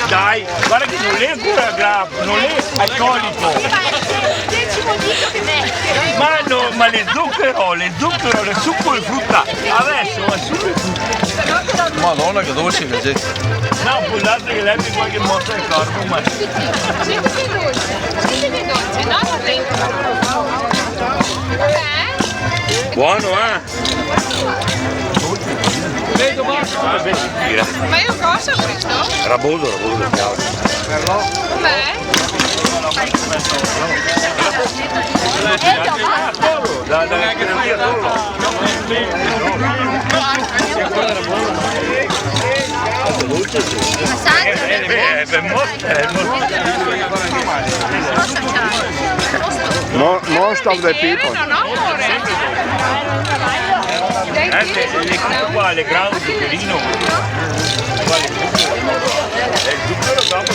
Dai, guarda che non è ancora grave, non è alcolico. Ma no, ma le zucchero, le succo e frutta. Adesso è succo e frutta. Madonna che dolce che c'è. No, può darsi che lei mi qualche mossa il corpo, ma... Buono, Vedo basta. Ma io cosa questo? Raboso del cavolo. Com'è? Most of the people. Non ho amore. Le grandi zuccherino.